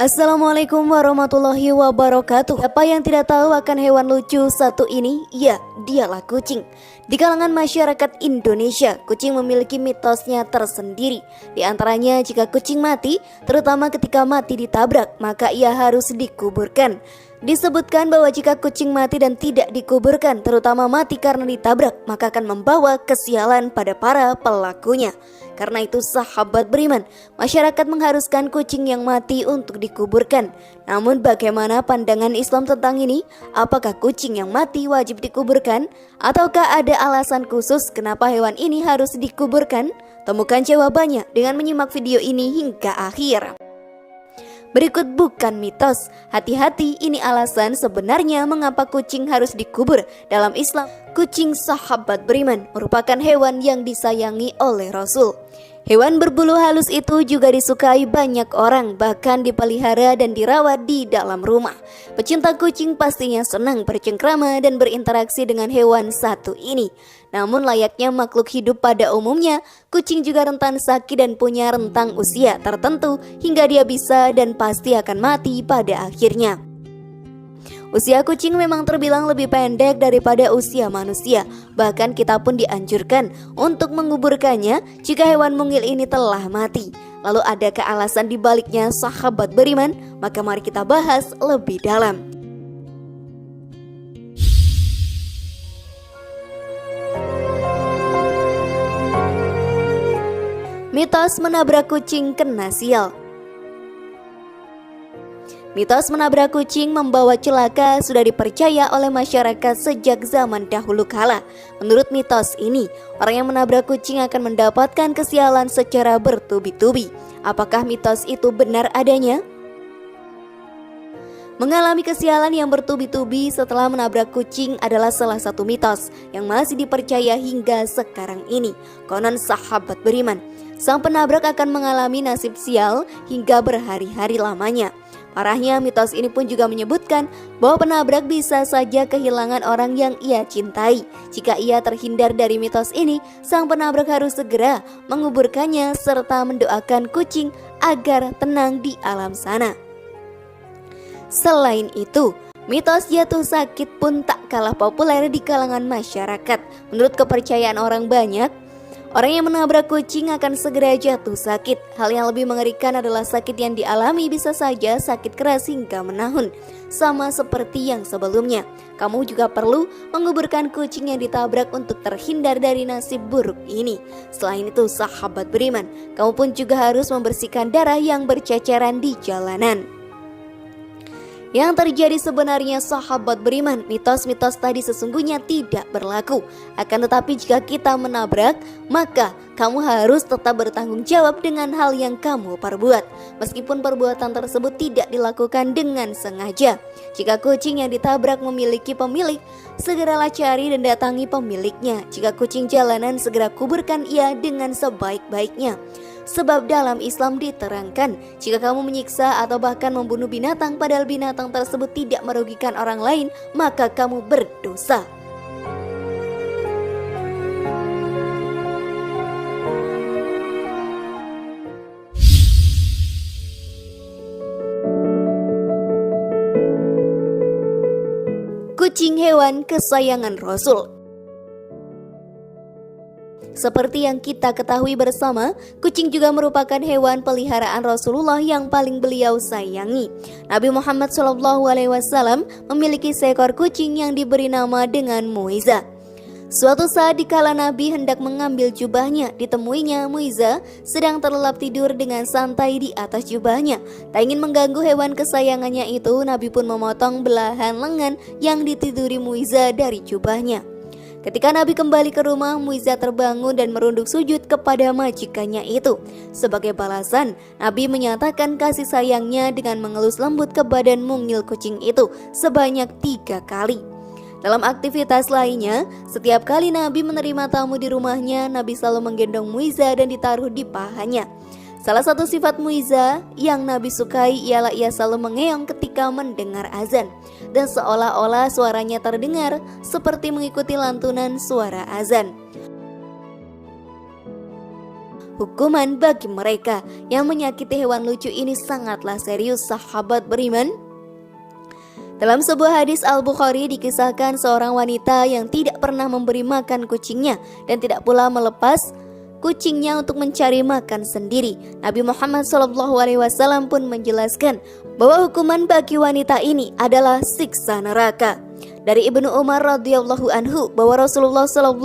Assalamualaikum warahmatullahi wabarakatuh. Apa yang tidak tahu akan hewan lucu satu ini? Ya, dialah kucing. Di kalangan masyarakat Indonesia, kucing memiliki mitosnya tersendiri. Di antaranya, jika kucing mati, terutama ketika mati ditabrak, maka ia harus dikuburkan. Disebutkan bahwa jika kucing mati dan tidak dikuburkan, terutama mati karena ditabrak, maka akan membawa kesialan pada para pelakunya. Karena itu sahabat beriman, masyarakat mengharuskan kucing yang mati untuk dikuburkan. Namun bagaimana pandangan Islam tentang ini? Apakah kucing yang mati wajib dikuburkan? Ataukah ada alasan khusus kenapa hewan ini harus dikuburkan? Temukan jawabannya dengan menyimak video ini hingga akhir. Berikut bukan mitos. Hati-hati, ini alasan sebenarnya mengapa kucing harus dikubur. Dalam Islam, kucing sahabat beriman merupakan hewan yang disayangi oleh Rasul. Hewan berbulu halus itu juga disukai banyak orang, bahkan dipelihara dan dirawat di dalam rumah. Pecinta kucing pastinya senang bercengkrama dan berinteraksi dengan hewan satu ini. Namun layaknya makhluk hidup pada umumnya, kucing juga rentan sakit dan punya rentang usia tertentu hingga dia bisa dan pasti akan mati pada akhirnya. Usia kucing memang terbilang lebih pendek daripada usia manusia. Bahkan kita pun dianjurkan untuk menguburkannya jika hewan mungil ini telah mati. Lalu adakah alasan dibaliknya sahabat beriman? Maka mari kita bahas lebih dalam. Mitos menabrak kucing kena sial. Mitos menabrak kucing membawa celaka sudah dipercaya oleh masyarakat sejak zaman dahulu kala. Menurut mitos ini, orang yang menabrak kucing akan mendapatkan kesialan secara bertubi-tubi. Apakah mitos itu benar adanya? Mengalami kesialan yang bertubi-tubi setelah menabrak kucing adalah salah satu mitos yang masih dipercaya hingga sekarang ini. Konon sahabat beriman, sang penabrak akan mengalami nasib sial hingga berhari-hari lamanya. Parahnya, mitos ini pun juga menyebutkan bahwa penabrak bisa saja kehilangan orang yang ia cintai. Jika ia terhindar dari mitos ini, sang penabrak harus segera menguburkannya serta mendoakan kucing agar tenang di alam sana. Selain itu, mitos jatuh sakit pun tak kalah populer di kalangan masyarakat. Menurut kepercayaan orang banyak, orang yang menabrak kucing akan segera jatuh sakit. Hal yang lebih mengerikan adalah sakit yang dialami bisa saja sakit keras hingga menahun. Sama seperti yang sebelumnya, kamu juga perlu menguburkan kucing yang ditabrak untuk terhindar dari nasib buruk ini. Selain itu sahabat beriman, kamu pun juga harus membersihkan darah yang berceceran di jalanan. Yang terjadi sebenarnya sahabat beriman, mitos-mitos tadi sesungguhnya tidak berlaku. Akan tetapi jika kita menabrak, maka kamu harus tetap bertanggung jawab dengan hal yang kamu perbuat. Meskipun perbuatan tersebut tidak dilakukan dengan sengaja. Jika kucing yang ditabrak memiliki pemilik, segeralah cari dan datangi pemiliknya. Jika kucing jalanan, segera kuburkan ia dengan sebaik-baiknya. Sebab dalam Islam diterangkan, jika kamu menyiksa atau bahkan membunuh binatang padahal binatang tersebut tidak merugikan orang lain, maka kamu berdosa. Kucing hewan kesayangan Rasul. Seperti yang kita ketahui bersama, kucing juga merupakan hewan peliharaan Rasulullah yang paling beliau sayangi. Nabi Muhammad SAW memiliki seekor kucing yang diberi nama dengan Muiza. Suatu saat dikala Nabi hendak mengambil jubahnya, ditemuinya Muiza sedang terlelap tidur dengan santai di atas jubahnya. Tak ingin mengganggu hewan kesayangannya itu, Nabi pun memotong belahan lengan yang ditiduri Muiza dari jubahnya. Ketika Nabi kembali ke rumah, Muiza terbangun dan merunduk sujud kepada majikannya itu. Sebagai balasan, Nabi menyatakan kasih sayangnya dengan mengelus lembut ke badan mungil kucing itu sebanyak 3 kali. Dalam aktivitas lainnya, setiap kali Nabi menerima tamu di rumahnya, Nabi selalu menggendong Muiza dan ditaruh di pahanya. Salah satu sifat muizah yang Nabi sukai ialah ia selalu mengeong ketika mendengar azan, dan seolah-olah suaranya terdengar seperti mengikuti lantunan suara azan. Hukuman bagi mereka yang menyakiti hewan lucu ini sangatlah serius, sahabat beriman. Dalam sebuah hadis Al-Bukhari dikisahkan seorang wanita yang tidak pernah memberi makan kucingnya dan tidak pula melepas kucingnya untuk mencari makan sendiri. Nabi Muhammad SAW pun menjelaskan bahwa hukuman bagi wanita ini adalah siksa neraka. Dari Ibnu Umar radhiyallahu anhu bahwa Rasulullah SAW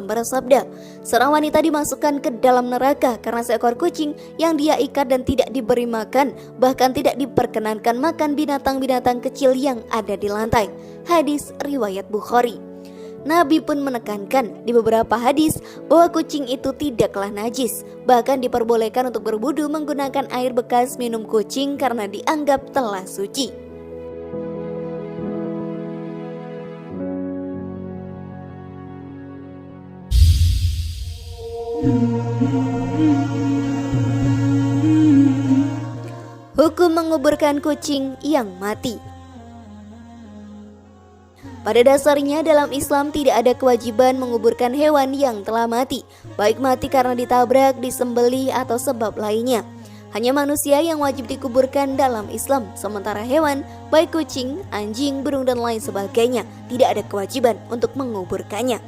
bersabda, seorang wanita dimasukkan ke dalam neraka karena seekor kucing yang dia ikat dan tidak diberi makan, bahkan tidak diperkenankan makan binatang-binatang kecil yang ada di lantai. Hadis riwayat Bukhari. Nabi pun menekankan di beberapa hadis bahwa kucing itu tidaklah najis, bahkan diperbolehkan untuk berwudu menggunakan air bekas minum kucing karena dianggap telah suci. Hukum menguburkan kucing yang mati. Pada dasarnya dalam Islam tidak ada kewajiban menguburkan hewan yang telah mati, baik mati karena ditabrak, disembelih atau sebab lainnya. Hanya manusia yang wajib dikuburkan dalam Islam, sementara hewan, baik kucing, anjing, burung dan lain sebagainya, tidak ada kewajiban untuk menguburkannya.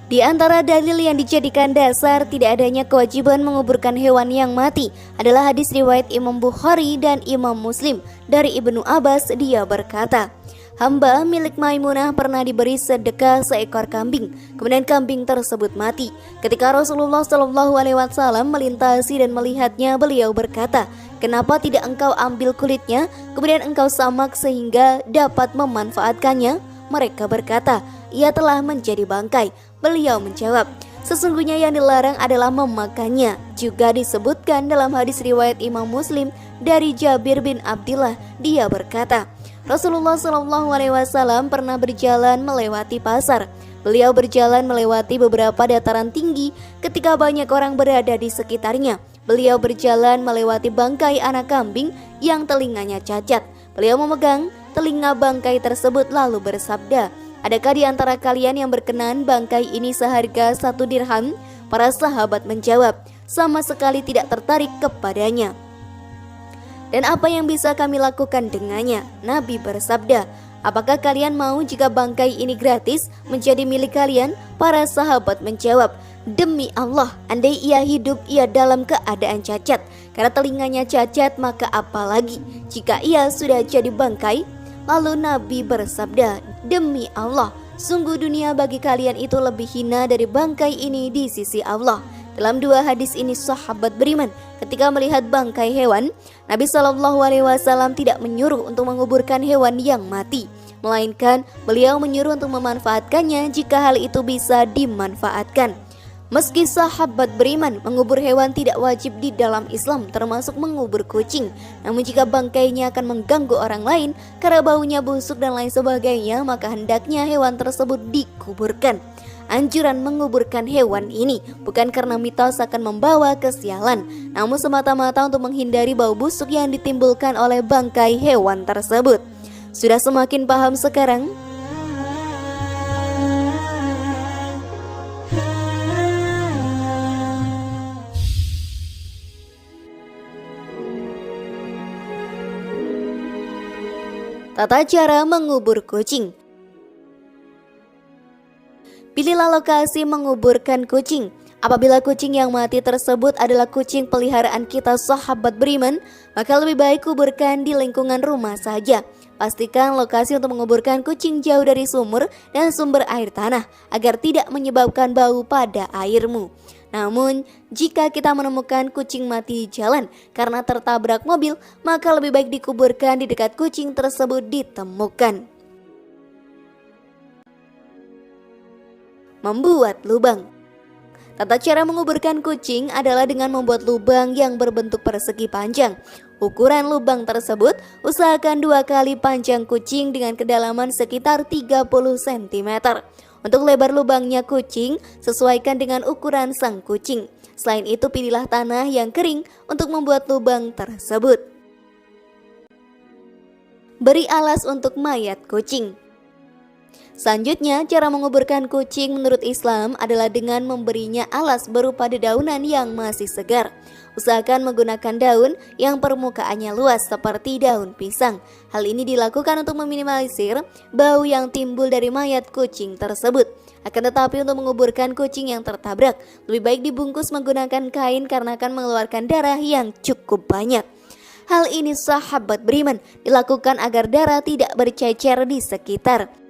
Di antara dalil yang dijadikan dasar tidak adanya kewajiban menguburkan hewan yang mati adalah hadis riwayat Imam Bukhari dan Imam Muslim dari Ibnu Abbas. Dia berkata, hamba milik Maimunah pernah diberi sedekah seekor kambing, kemudian kambing tersebut mati. Ketika Rasulullah SAW melintasi dan melihatnya, beliau berkata, kenapa tidak engkau ambil kulitnya, kemudian engkau samak sehingga dapat memanfaatkannya? Mereka berkata, ia telah menjadi bangkai. Beliau menjawab, sesungguhnya yang dilarang adalah memakannya. Juga disebutkan dalam hadis riwayat Imam Muslim dari Jabir bin Abdillah. Dia berkata, Rasulullah SAW pernah berjalan melewati pasar. Beliau berjalan melewati beberapa dataran tinggi ketika banyak orang berada di sekitarnya. Beliau berjalan melewati bangkai anak kambing yang telinganya cacat. Beliau memegang telinga bangkai tersebut lalu bersabda, adakah di antara kalian yang berkenan bangkai ini seharga 1 dirham? Para sahabat menjawab, sama sekali tidak tertarik kepadanya. Dan apa yang bisa kami lakukan dengannya? Nabi bersabda, apakah kalian mau jika bangkai ini gratis menjadi milik kalian? Para sahabat menjawab, demi Allah, andai ia hidup ia dalam keadaan cacat, karena telinganya cacat, maka apalagi jika ia sudah jadi bangkai? Lalu Nabi bersabda, demi Allah, sungguh dunia bagi kalian itu lebih hina dari bangkai ini di sisi Allah. Dalam dua hadis ini sahabat beriman, ketika melihat bangkai hewan, Nabi SAW tidak menyuruh untuk menguburkan hewan yang mati, melainkan beliau menyuruh untuk memanfaatkannya jika hal itu bisa dimanfaatkan. Meski sahabat beriman mengubur hewan tidak wajib di dalam Islam, termasuk mengubur kucing, namun jika bangkainya akan mengganggu orang lain karena baunya busuk dan lain sebagainya, maka hendaknya hewan tersebut dikuburkan. Anjuran menguburkan hewan ini bukan karena mitos akan membawa kesialan, namun semata-mata untuk menghindari bau busuk yang ditimbulkan oleh bangkai hewan tersebut. Sudah semakin paham sekarang? Tata cara mengubur kucing. Pilihlah lokasi menguburkan kucing. Apabila kucing yang mati tersebut adalah kucing peliharaan kita sahabat beriman, maka lebih baik kuburkan di lingkungan rumah saja. Pastikan lokasi untuk menguburkan kucing jauh dari sumur dan sumber air tanah agar tidak menyebabkan bau pada airmu. Namun, jika kita menemukan kucing mati di jalan karena tertabrak mobil, maka lebih baik dikuburkan di dekat kucing tersebut ditemukan. Membuat lubang. Tata cara menguburkan kucing adalah dengan membuat lubang yang berbentuk persegi panjang. Ukuran lubang tersebut usahakan 2 kali panjang kucing dengan kedalaman sekitar 30 cm. Untuk lebar lubangnya kucing, sesuaikan dengan ukuran sang kucing. Selain itu, pilihlah tanah yang kering untuk membuat lubang tersebut. Beri alas untuk mayat kucing. Selanjutnya, cara menguburkan kucing menurut Islam adalah dengan memberinya alas berupa dedaunan yang masih segar. Usahakan menggunakan daun yang permukaannya luas seperti daun pisang. Hal ini dilakukan untuk meminimalisir bau yang timbul dari mayat kucing tersebut. Akan tetapi untuk menguburkan kucing yang tertabrak, lebih baik dibungkus menggunakan kain karena akan mengeluarkan darah yang cukup banyak. Hal ini sahabat beriman dilakukan agar darah tidak bercecer di sekitar.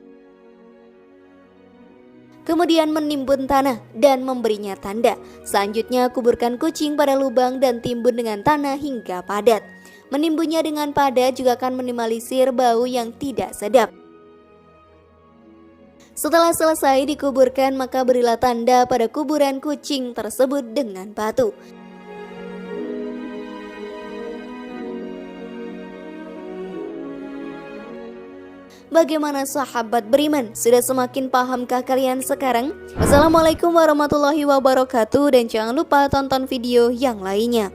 Kemudian menimbun tanah dan memberinya tanda. Selanjutnya kuburkan kucing pada lubang dan timbun dengan tanah hingga padat. Menimbunnya dengan padat juga akan minimalisir bau yang tidak sedap. Setelah selesai dikuburkan, maka berilah tanda pada kuburan kucing tersebut dengan batu. Bagaimana sahabat beriman? Sudah semakin pahamkah kalian sekarang? Wassalamualaikum warahmatullahi wabarakatuh, dan jangan lupa tonton video yang lainnya.